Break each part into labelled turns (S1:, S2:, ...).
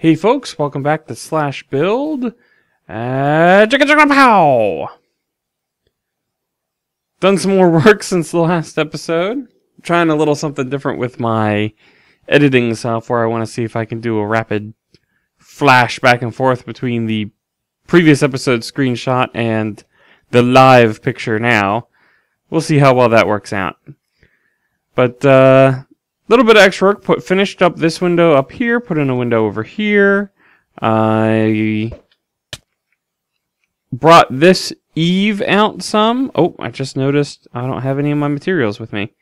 S1: Hey folks, welcome back to Slash Build. Chicka chicka pow! Done some more work since the last episode. Trying a little something different with my editing software. I want to see if I can do a rapid flash back and forth between the previous episode screenshot and the live picture now. We'll see how well that works out. But, little bit of extra work. Finished up this window up here. Put in a window over here. I brought this eave out some. Oh, I just noticed I don't have any of my materials with me.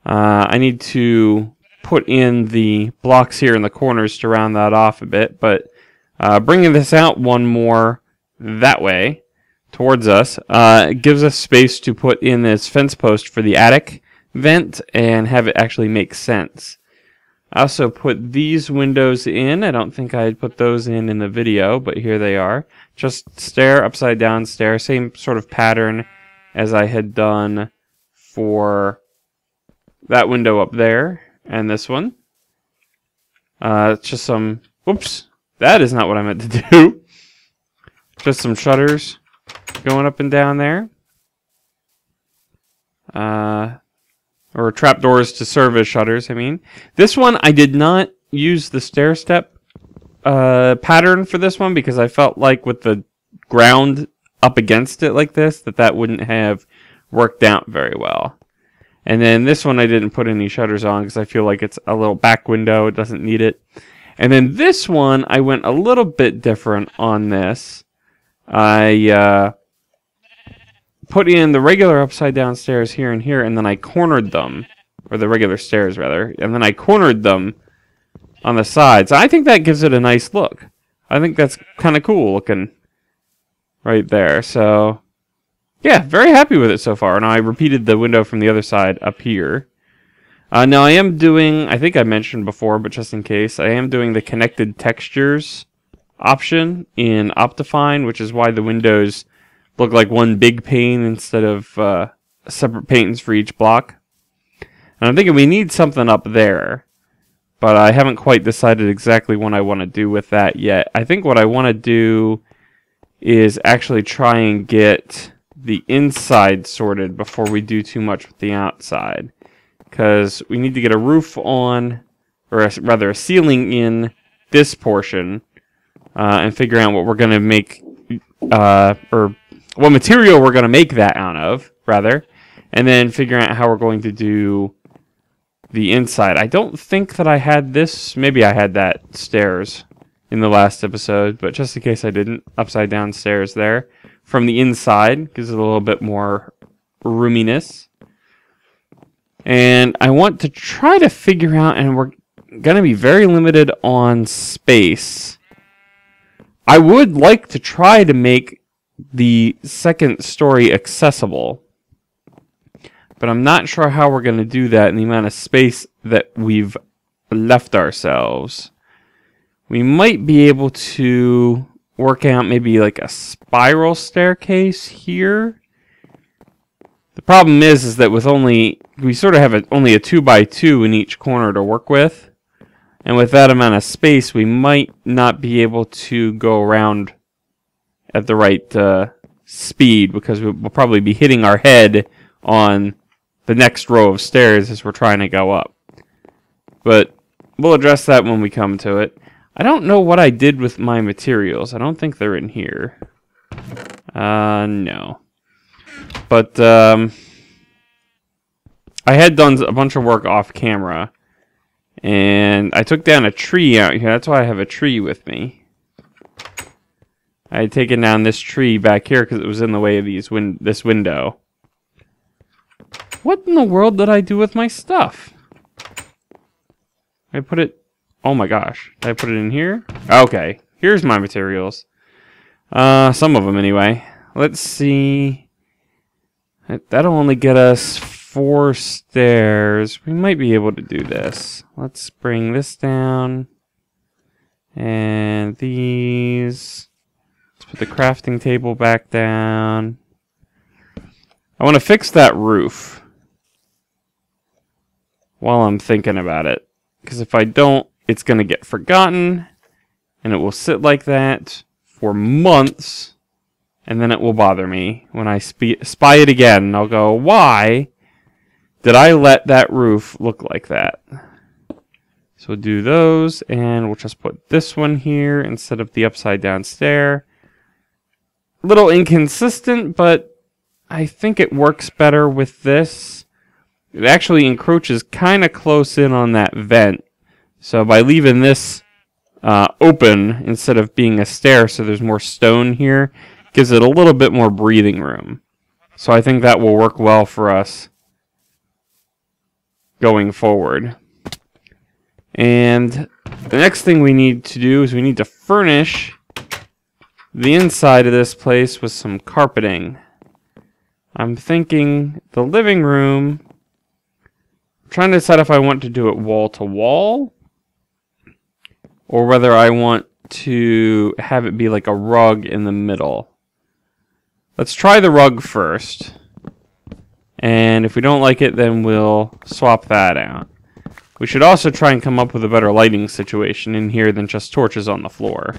S1: I need to put in the blocks here in the corners to round that off a bit. But bringing this out one more that way towards us gives us space to put in this fence post for the attic vent and have it actually make sense. I also put these windows in. I don't think I had put those in the video, but here they are. Just stair, upside down stair, same sort of pattern as I had done for that window up there and this one. It's just some, whoops, that is not what I meant to do. Just some shutters going up and down there. Or trapdoors to serve as shutters, I mean. This one, I did not use the stair step pattern for this one because I felt like with the ground up against it like this, that wouldn't have worked out very well. And then this one, I didn't put any shutters on because I feel like it's a little back window. It doesn't need it. And then this one, I went a little bit different on this. I put in the regular upside down stairs here and here, and then I cornered them, or the regular stairs rather, and then I cornered them on the sides. I think that gives it a nice look. I think that's kind of cool looking right there. So yeah, very happy with it so far. And I repeated the window from the other side up here. Now I am doing, I think I mentioned before, but just in case, I am doing the connected textures option in Optifine, which is why the windows look like one big pane instead of separate panes for each block. And I'm thinking we need something up there, but I haven't quite decided exactly what I want to do with that yet. I think what I want to do is actually try and get the inside sorted before we do too much with the outside. Because we need to get a roof on, or rather a ceiling in this portion, and figure out what we're going to make, or what material we're going to make that out of, rather, and then figuring out how we're going to do the inside. I don't think that I had this. Maybe I had that stairs in the last episode, but just in case I didn't, upside down stairs there. From the inside, gives it a little bit more roominess. And I want to try to figure out, and we're going to be very limited on space. I would like to try to make the second story accessible, but I'm not sure how we're going to do that in the amount of space that we've left ourselves. We might be able to work out maybe like a spiral staircase here. The problem is that with we sort of have only a 2x2 in each corner to work with, and with that amount of space we might not be able to go around at the right speed, because we'll probably be hitting our head on the next row of stairs as we're trying to go up. But we'll address that when we come to it. I don't know what I did with my materials. I don't think they're in here. No. But I had done a bunch of work off camera, and I took down a tree out here. That's why I have a tree with me. I had taken down this tree back here because it was in the way of this window. What in the world did I do with my stuff? I put it... Oh my gosh. Did I put it in here? Okay. Here's my materials. Some of them anyway. Let's see. That'll only get us 4 stairs. We might be able to do this. Let's bring this down. And these... Put the crafting table back down. I want to fix that roof while I'm thinking about it, because if I don't, it's going to get forgotten, and it will sit like that for months, and then it will bother me when I spy it again, and I'll go, why did I let that roof look like that? So we'll do those, and we'll just put this one here instead of the upside down stair. A little inconsistent, but I think it works better with this. It actually encroaches kind of close in on that vent. So by leaving this open instead of being a stair, so there's more stone here, gives it a little bit more breathing room. So I think that will work well for us going forward. And the next thing we need to do is we need to furnish the inside of this place with some carpeting. I'm thinking the living room. I'm trying to decide if I want to do it wall to wall or whether I want to have it be like a rug in the middle. Let's try the rug first. And if we don't like it, then we'll swap that out. We should also try and come up with a better lighting situation in here than just torches on the floor.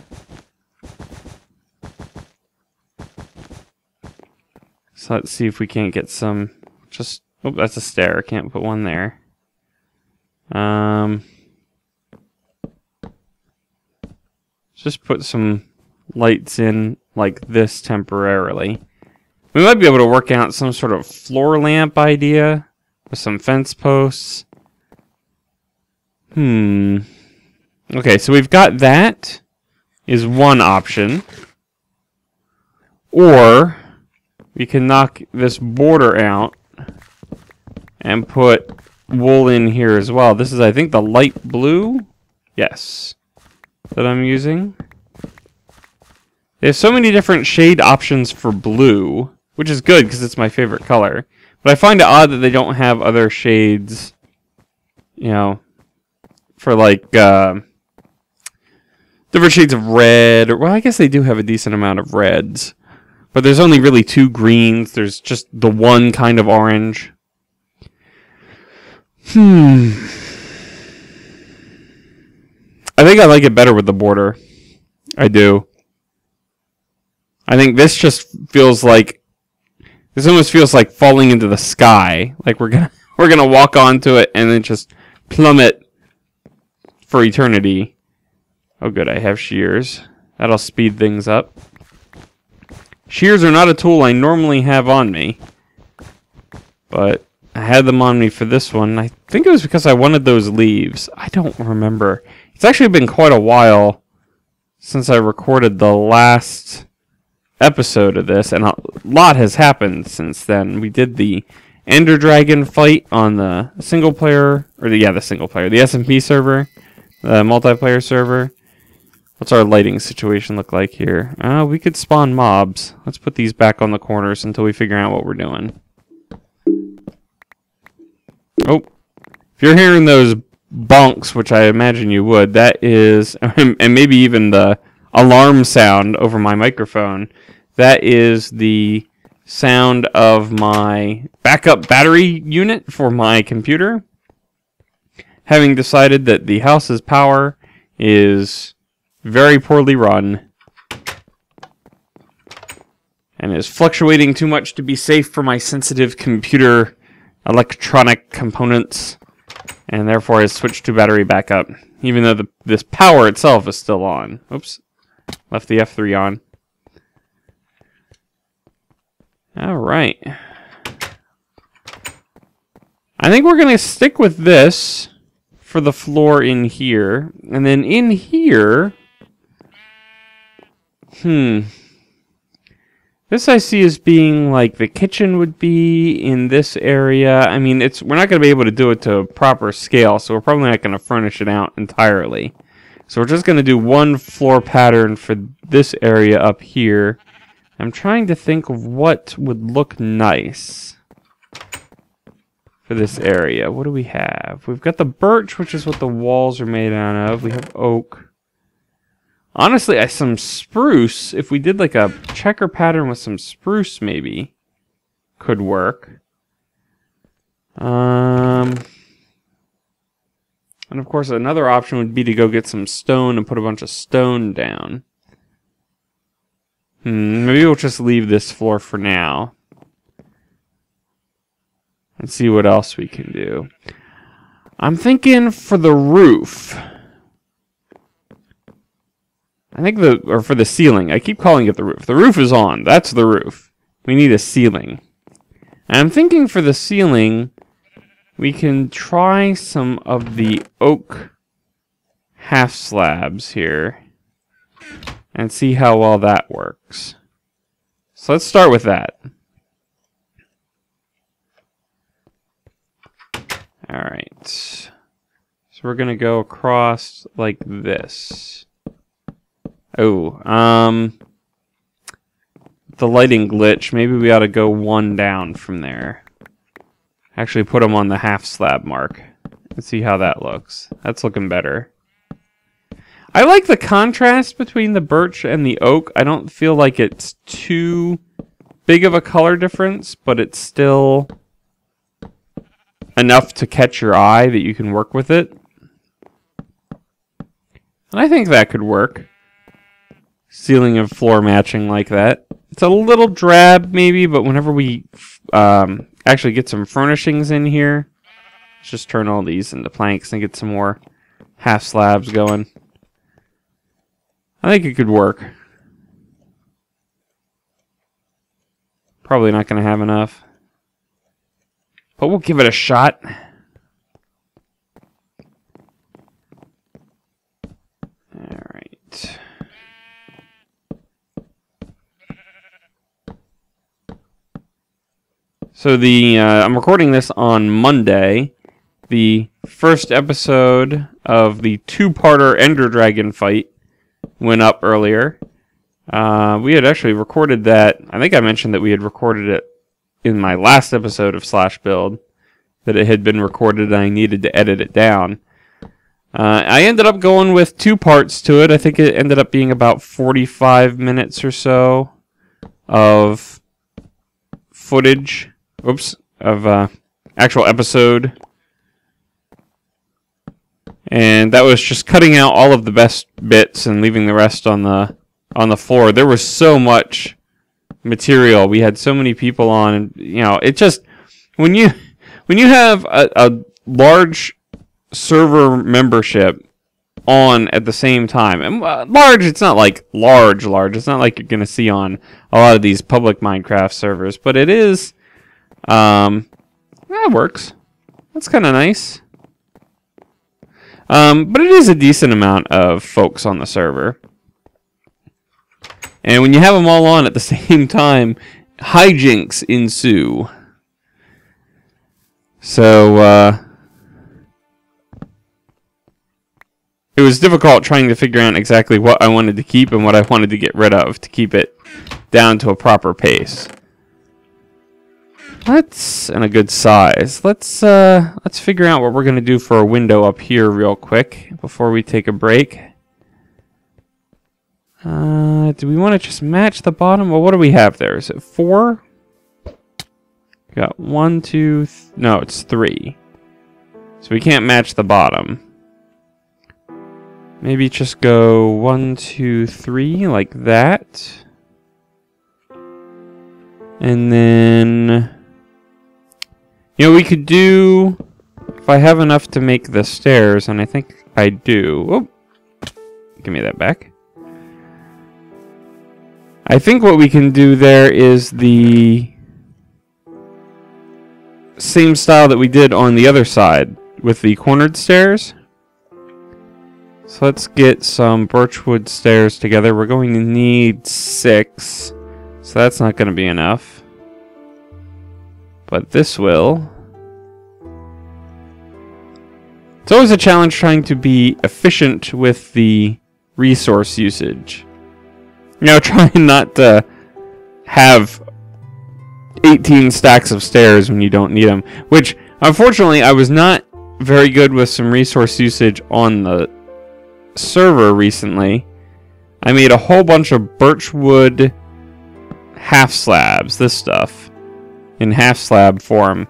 S1: So let's see if we can't get some, oh, that's a stair. Can't put one there. Just put some lights in like this temporarily. We might be able to work out some sort of floor lamp idea with some fence posts. Okay, so we've got that is one option. Or we can knock this border out and put wool in here as well. This is, I think, the light blue. Yes. That I'm using. There's so many different shade options for blue, which is good because it's my favorite color. But I find it odd that they don't have other shades, you know, for like different shades of red. Or, well, I guess they do have a decent amount of reds. But there's only really two greens. There's just the one kind of orange. I think I like it better with the border. I do. I think this just feels like, this almost feels like falling into the sky. Like we're gonna walk onto it and then just plummet for eternity. Oh good, I have shears. That'll speed things up. Shears are not a tool I normally have on me, but I had them on me for this one. I think it was because I wanted those leaves. I don't remember. It's actually been quite a while since I recorded the last episode of this, and a lot has happened since then. We did the Ender Dragon fight on the single player, or the SMP server, the multiplayer server. What's our lighting situation look like here? We could spawn mobs. Let's put these back on the corners until we figure out what we're doing. Oh, if you're hearing those bonks, which I imagine you would, that is, and maybe even the alarm sound over my microphone, that is the sound of my backup battery unit for my computer. Having decided that the house's power is very poorly run and is fluctuating too much to be safe for my sensitive computer electronic components, and therefore I switched to battery backup, even though this power itself is still on. Oops, left the F3 on. Alright. I think we're going to stick with this for the floor in here, and then in here, this I see as being like the kitchen would be in this area. I mean, we're not going to be able to do it to a proper scale, so we're probably not going to furnish it out entirely. So we're just going to do one floor pattern for this area up here. I'm trying to think of what would look nice for this area. What do we have? We've got the birch, which is what the walls are made out of. We have oak. Honestly, some spruce, if we did like a checker pattern with some spruce, maybe could work. And And of course, another option would be to go get some stone and put a bunch of stone down. Maybe we'll just leave this floor for now. And see what else we can do. I'm thinking for the roof. Or for the ceiling. I keep calling it the roof. The roof is on. That's the roof. We need a ceiling. And I'm thinking for the ceiling, we can try some of the oak half slabs here and see how well that works. So let's start with that. Alright. So we're going to go across like this. Oh, the lighting glitch. Maybe we ought to go one down from there. Actually put them on the half slab mark. Let's see how that looks. That's looking better. I like the contrast between the birch and the oak. I don't feel like it's too big of a color difference, but it's still enough to catch your eye that you can work with it. And I think that could work. Ceiling and floor matching like that. It's a little drab maybe, but whenever we actually get some furnishings in here, let's just turn all these into planks and get some more half slabs going. I think it could work. Probably not going to have enough, but we'll give it a shot. All right. So I'm recording this on Monday. The first episode of the two-parter Ender Dragon fight went up earlier. We had actually recorded that. I think I mentioned that we had recorded it in my last episode of Slash Build, that it had been recorded and I needed to edit it down. I ended up going with 2 parts to it. I think it ended up being about 45 minutes or so of footage. Of actual episode. And that was just cutting out all of the best bits and leaving the rest on the floor. There was so much material. We had so many people on, and you know, it just when you have a large server membership on at the same time, and large, it's not like large. It's not like you're gonna see on a lot of these public Minecraft servers, but it is. That works. That's kind of nice. But it is a decent amount of folks on the server. And when you have them all on at the same time, hijinks ensue. So, it was difficult trying to figure out exactly what I wanted to keep and what I wanted to get rid of to keep it down to a proper pace. And a good size. Let's figure out what we're gonna do for a window up here real quick before we take a break. Do we want to just match the bottom? Well, what do we have there? Is it 4? We got 1, 2. No, it's 3. So we can't match the bottom. Maybe just go 1, 2, 3 like that, and then. You know, we could do, if I have enough to make the stairs, and I think I do. Oh, give me that back. I think what we can do there is the same style that we did on the other side with the cornered stairs. So let's get some birchwood stairs together. We're going to need 6, so that's not going to be enough. But this will. It's always a challenge trying to be efficient with the resource usage. You know, trying not to have 18 stacks of stairs when you don't need them. Which, unfortunately, I was not very good with some resource usage on the server recently. I made a whole bunch of birchwood half slabs, this stuff, in half slab form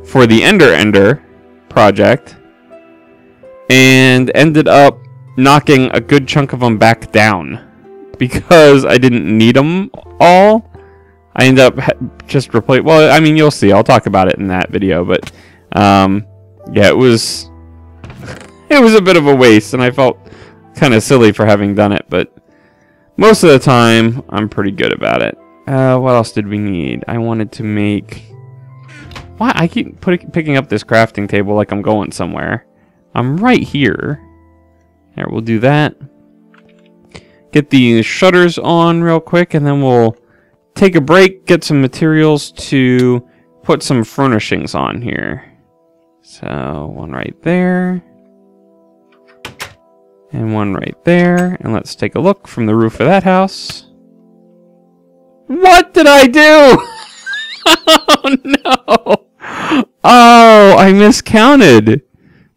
S1: for the Ender project. and ended up knocking a good chunk of them back down because I didn't need them all. I ended up just replace. Well, I mean, you'll see. I'll talk about it in that video, but yeah, it was a bit of a waste, and I felt kind of silly for having done it. But most of the time, I'm pretty good about it. What else did we need? I wanted to make. Why I keep picking up this crafting table like I'm going somewhere. I'm right here. There, we'll do that. Get the shutters on real quick, and then we'll take a break, get some materials to put some furnishings on here. So, one right there. And one right there. And let's take a look from the roof of that house. What did I do? Oh, no. Oh, I miscounted.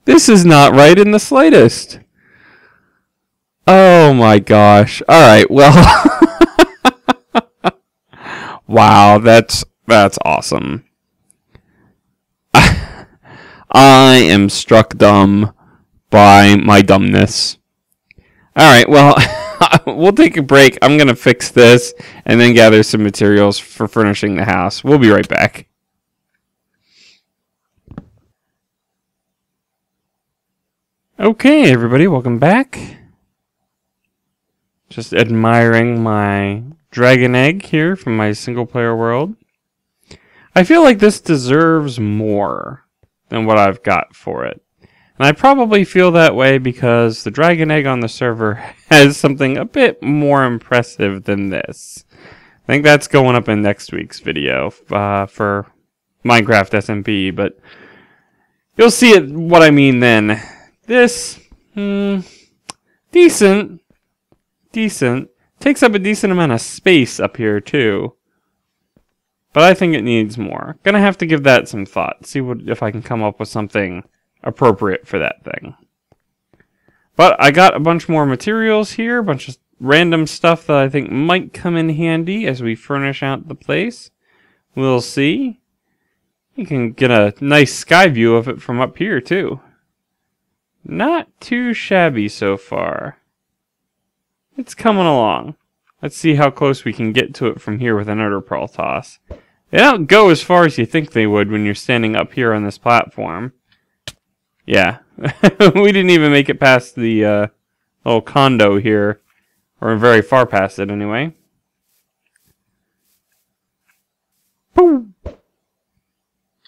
S1: This is not right in the slightest. Oh, my gosh. All right, well... Wow, that's awesome. I am struck dumb by my dumbness. Alright, well, we'll take a break. I'm going to fix this and then gather some materials for furnishing the house. We'll be right back. Okay, everybody, welcome back. Just admiring my dragon egg here from my single player world. I feel like this deserves more than what I've got for it. And I probably feel that way because the dragon egg on the server has something a bit more impressive than this. I think that's going up in next week's video for Minecraft SMP, but you'll see it, what I mean then. This, decent. Takes up a decent amount of space up here too. But I think it needs more. Gonna have to give that some thought. See if I can come up with something appropriate for that thing. But I got a bunch more materials here. A bunch of random stuff that I think might come in handy as we furnish out the place. We'll see. You can get a nice sky view of it from up here too. Not too shabby so far. It's coming along. Let's see how close we can get to it from here with an Ender Pearl toss. They don't go as far as you think they would when you're standing up here on this platform. Yeah. We didn't even make it past the little condo here. Or very far past it anyway. Boom!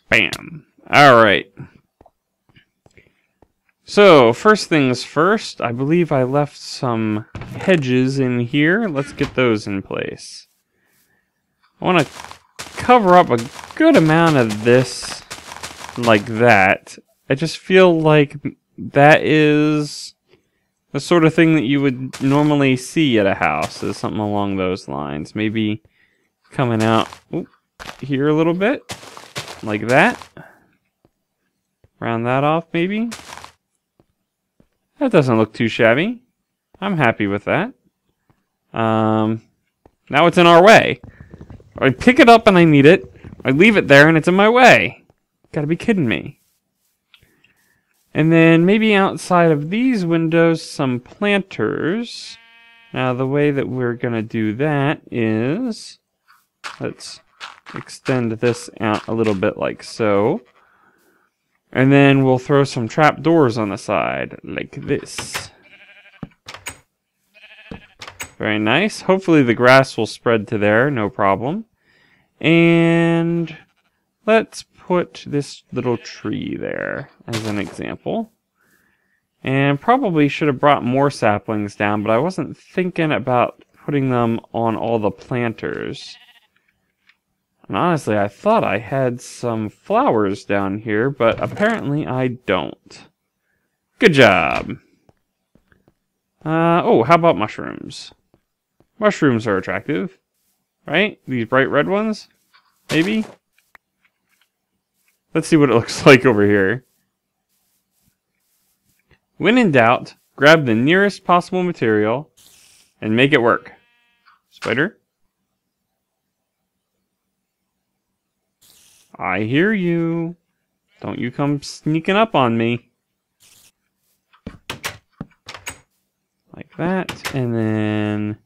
S1: Bam. Alright. So, first things first, I believe I left some hedges in here. Let's get those in place. I want to cover up a good amount of this like that. I just feel like that is the sort of thing that you would normally see at a house, is something along those lines. Maybe coming out here a little bit, like that. Round that off, maybe. That doesn't look too shabby. I'm happy with that. Now it's in our way. I pick it up and I need it. I leave it there and it's in my way. Gotta be kidding me. And then maybe outside of these windows, some planters. Now the way that we're gonna do that is... Let's extend this out a little bit like so. And then we'll throw some trap doors on the side, like this. Very nice. Hopefully the grass will spread to there, no problem. And let's put this little tree there as an example. And probably should have brought more saplings down, but I wasn't thinking about putting them on all the planters. And honestly, I thought I had some flowers down here, but apparently I don't. Good job. Oh, how about mushrooms? Mushrooms are attractive, right? These bright red ones, maybe? Let's see what it looks like over here. When in doubt, grab the nearest possible material and make it work. Spider? I hear you. Don't you come sneaking up on me. Like that, and then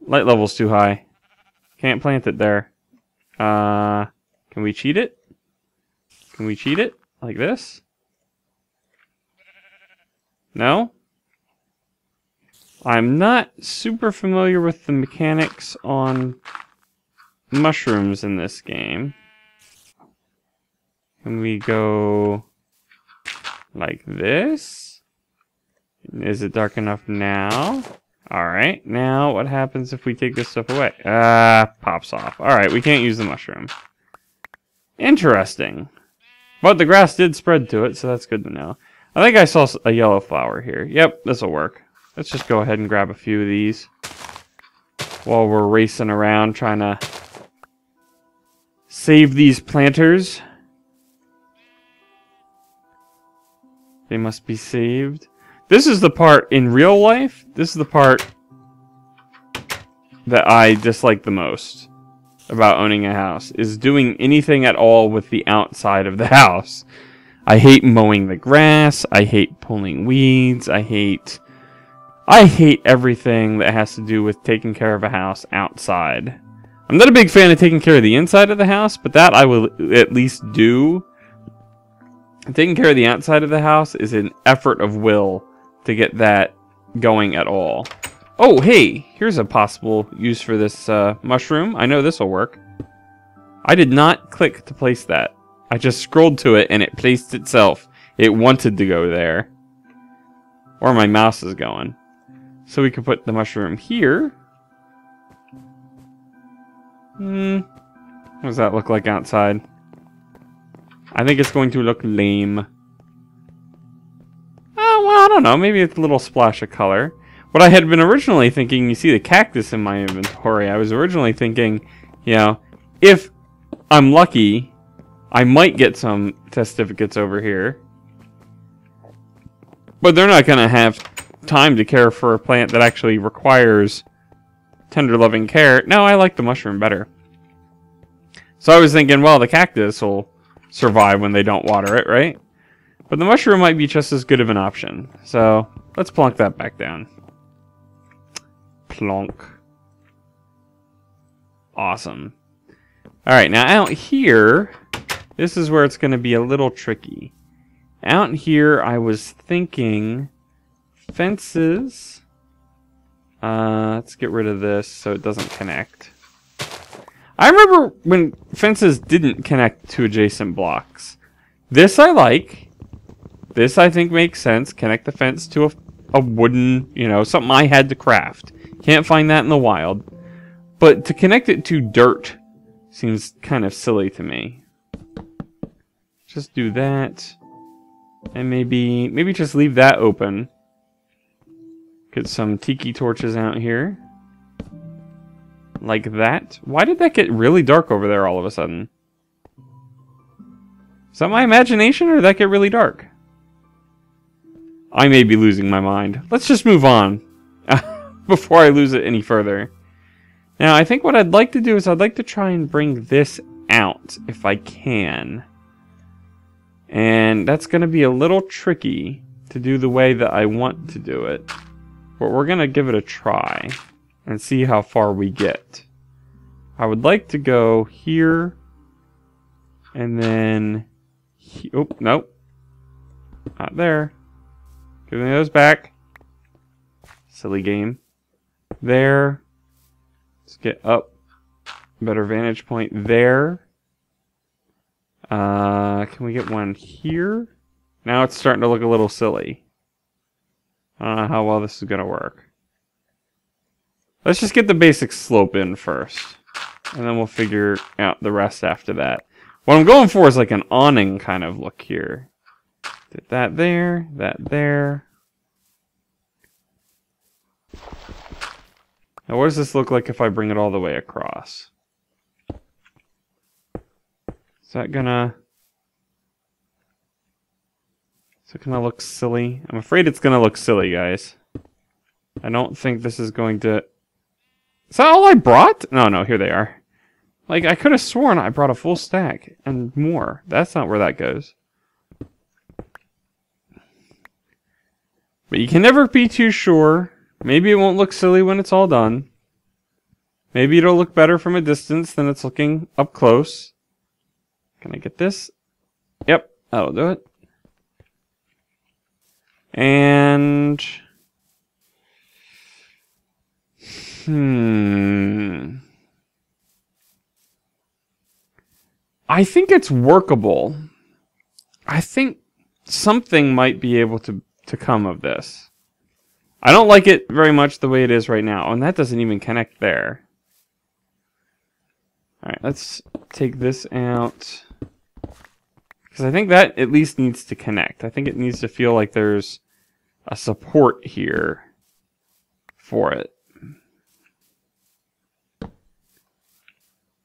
S1: light level's too high. Can't plant it there. Can we cheat it? Can we cheat it? Like this? No? I'm not super familiar with the mechanics on mushrooms in this game. Can we go like this? Is it dark enough now? Alright, now what happens if we take this stuff away? Pops off. Alright, we can't use the mushroom. Interesting. But the grass did spread to it, so that's good to know. I think I saw a yellow flower here. Yep, this'll work. Let's just go ahead and grab a few of these while we're racing around trying to save these planters. They must be saved. This is the part in real life. This is the part that I dislike the most about owning a house, is doing anything at all with the outside of the house. I hate mowing the grass. I hate pulling weeds. I hate everything that has to do with taking care of a house outside. I'm not a big fan of taking care of the inside of the house, but that I will at least do. Taking care of the outside of the house is an effort of will to get that going at all. Oh, hey, here's a possible use for this mushroom. I know this will work. I did not click to place that. I just scrolled to it and it placed itself. It wanted to go there. Where my mouse is going. So we could put the mushroom here. What does that look like outside? I think it's going to look lame. Oh, well, I don't know. Maybe it's a little splash of color. What I had been originally thinking, you see the cactus in my inventory. I was originally thinking, you know, if I'm lucky, I might get some testificates over here. But they're not going to have time to care for a plant that actually requires tender loving care. No, I like the mushroom better. So I was thinking, well, the cactus will survive when they don't water it, right? But the mushroom might be just as good of an option. So let's plonk that back down. Plonk. Awesome. Alright, now out here, this is where it's going to be a little tricky. Out here, I was thinking fences. Let's get rid of this so it doesn't connect. I remember when fences didn't connect to adjacent blocks. This I like. This I think makes sense. Connect the fence to a wooden, you know, something I had to craft. Can't find that in the wild. But to connect it to dirt seems kind of silly to me. Just do that. And maybe just leave that open. Get some tiki torches out here. Like that. Why did that get really dark over there all of a sudden? Is that my imagination, or did that get really dark? I may be losing my mind. Let's just move on before I lose it any further. Now, I think what I'd like to do is I'd like to try and bring this out if I can. And that's going to be a little tricky to do the way that I want to do it. But we're going to give it a try and see how far we get. I would like to go here and then... Oh, nope. Not there. Give me those back. Silly game. There. Let's get up. Better vantage point there. Can we get one here? Now it's starting to look a little silly. I don't know how well this is going to work. Let's just get the basic slope in first. And then we'll figure out the rest after that. What I'm going for is like an awning kind of look here. Did that there, that there. Now what does this look like if I bring it all the way across? Is that gonna look silly? I'm afraid it's gonna look silly, guys. I don't think this is going to... Is that all I brought? No, here they are. Like, I could have sworn I brought a full stack and more. That's not where that goes. But you can never be too sure. Maybe it won't look silly when it's all done. Maybe it'll look better from a distance than it's looking up close. Can I get this? Yep, that'll do it. And... I think it's workable. I think something might be able to come of this. I don't like it very much the way it is right now. And that doesn't even connect there. Alright, let's take this out. Because I think that at least needs to connect. I think it needs to feel like there's a support here for it.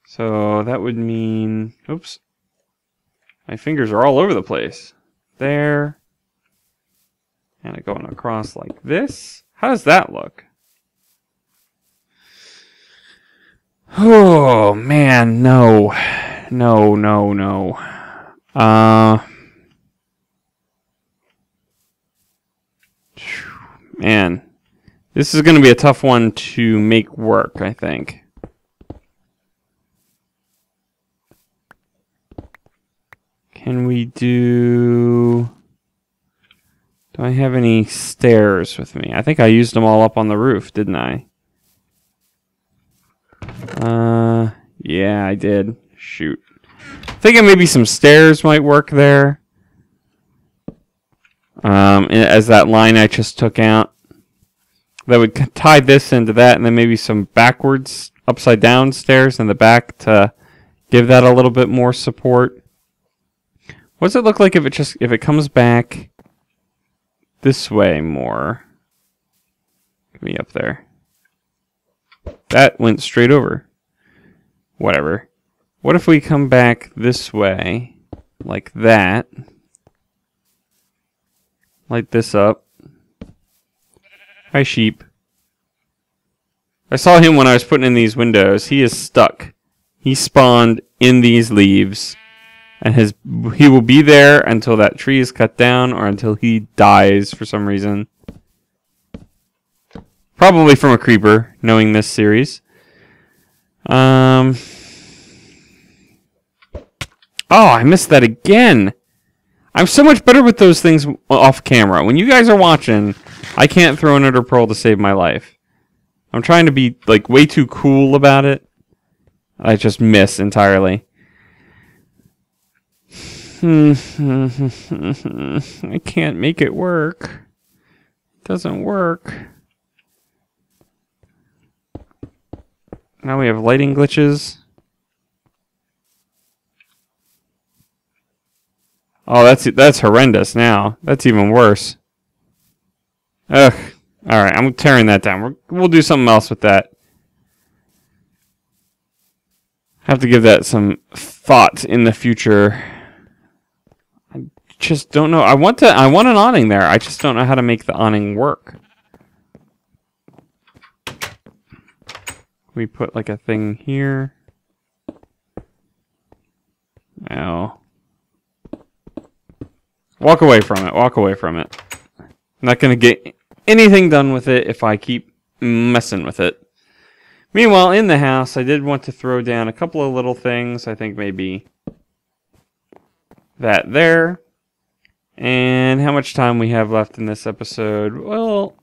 S1: So that would mean... Oops. My fingers are all over the place. There. And going across like this. How does that look? Oh, man, no. No. Man. This is going to be a tough one to make work, I think. Can we do... Do I have any stairs with me? I think I used them all up on the roof, didn't I? Yeah, I did. Shoot. Thinking maybe some stairs might work there. As that line I just took out. That would tie this into that, and then maybe some backwards, upside down stairs in the back to give that a little bit more support. What does it look like if it comes back this way more? Get me up there. That went straight over. Whatever. What if we come back this way, like that? Light this up. Hi, sheep. I saw him when I was putting in these windows. He is stuck. He spawned in these leaves. And he will be there until that tree is cut down or until he dies for some reason. Probably from a creeper, knowing this series. Oh, I missed that again. I'm so much better with those things off camera. When you guys are watching, I can't throw an Ender Pearl to save my life. I'm trying to be like way too cool about it. I just miss entirely. I can't make it work. It doesn't work. Now we have lighting glitches. Oh, that's horrendous now. That's even worse. Ugh. Alright, I'm tearing that down. We'll do something else with that. Have to give that some thought in the future. I just don't know. I want an awning there. I just don't know how to make the awning work. We put like a thing here. No. Walk away from it. Walk away from it. I'm not going to get anything done with it if I keep messing with it. Meanwhile, in the house, I did want to throw down a couple of little things. I think maybe that there. And how much time we have left in this episode? We'll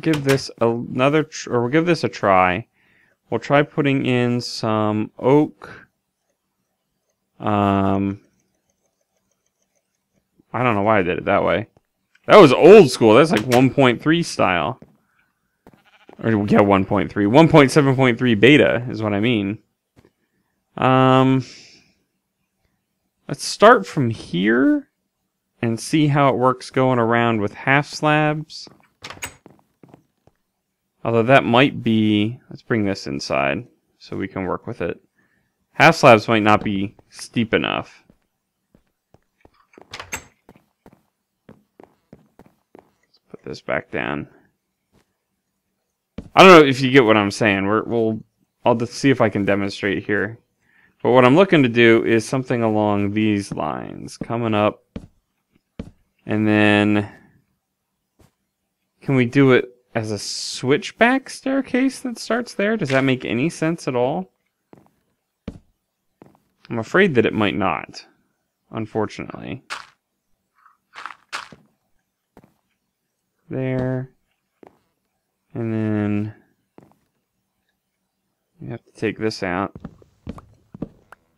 S1: give this we'll give this a try. We'll try putting in some oak. I don't know why I did it that way. That was old school. That's like 1.3 style. Or yeah, 1.3. 1.7.3 beta is what I mean. Let's start from here and see how it works going around with half slabs. Although that might be... Let's bring this inside so we can work with it. Half slabs might not be steep enough. Let's put this back down. I don't know if you get what I'm saying. I'll just see if I can demonstrate here. But what I'm looking to do is something along these lines. Coming up. And then Can we do it as a switchback staircase that starts there? Does that make any sense at all? I'm afraid that it might not, unfortunately. There. And then you have to take this out.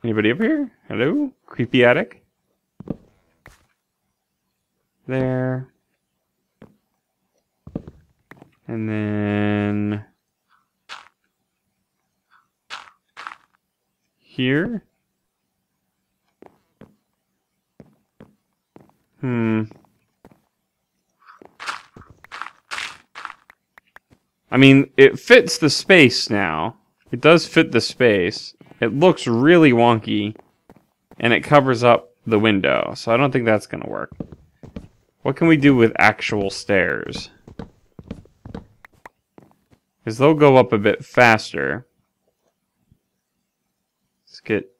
S1: Anybody up here? Hello? Creepy attic? There. And then here. I mean, it fits the space now. It does fit the space. It looks really wonky, and it covers up the window, so I don't think that's going to work. What can we do with actual stairs? Because they'll go up a bit faster. Let's get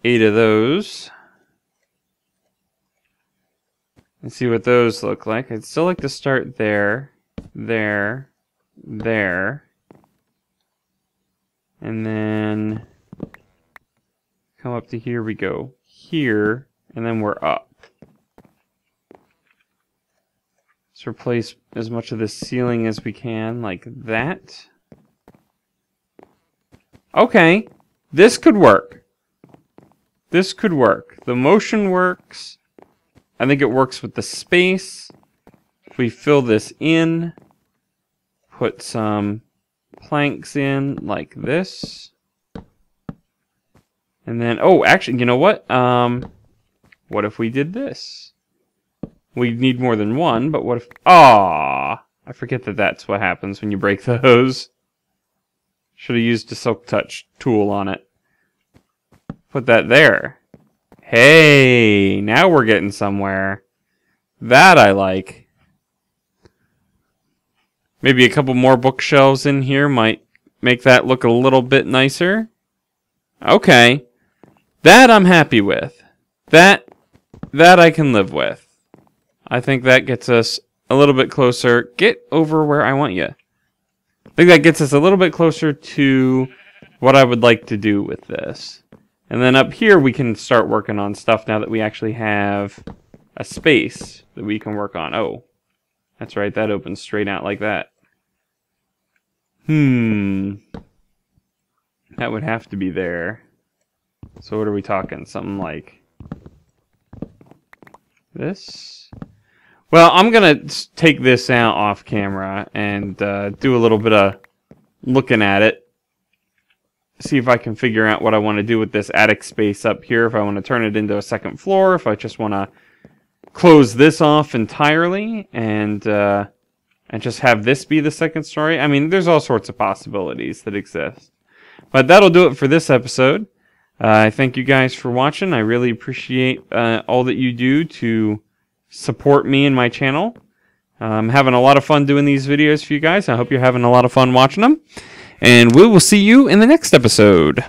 S1: 8 of those. And see what those look like. I'd still like to start there, there, there. And then come up to here we go. Here, and then we're up. Let's replace as much of the ceiling as we can, like that. Okay, this could work. This could work. The motion works. I think it works with the space. If we fill this in, put some planks in like this. And then, oh, actually, you know what? What if we did this? We need more than one, but what if... Ah, I forget that that's what happens when you break the hose. Should have used a silk touch tool on it. Put that there. Hey, now we're getting somewhere. That I like. Maybe a couple more bookshelves in here might make that look a little bit nicer. Okay. That I'm happy with. That I can live with. I think that gets us a little bit closer. Get over where I want you. I think that gets us a little bit closer to what I would like to do with this. And then up here we can start working on stuff now that we actually have a space that we can work on. Oh, that's right. That opens straight out like that. That would have to be there. So what are we talking? Something like this? Well, I'm going to take this out off camera and do a little bit of looking at it. See if I can figure out what I want to do with this attic space up here. If I want to turn it into a second floor. If I just want to close this off entirely and just have this be the second story. I mean, there's all sorts of possibilities that exist. But that'll do it for this episode. I thank you guys for watching. I really appreciate all that you do to support me and my channel. I'm having a lot of fun doing these videos for you guys. I hope you're having a lot of fun watching them. And we will see you in the next episode.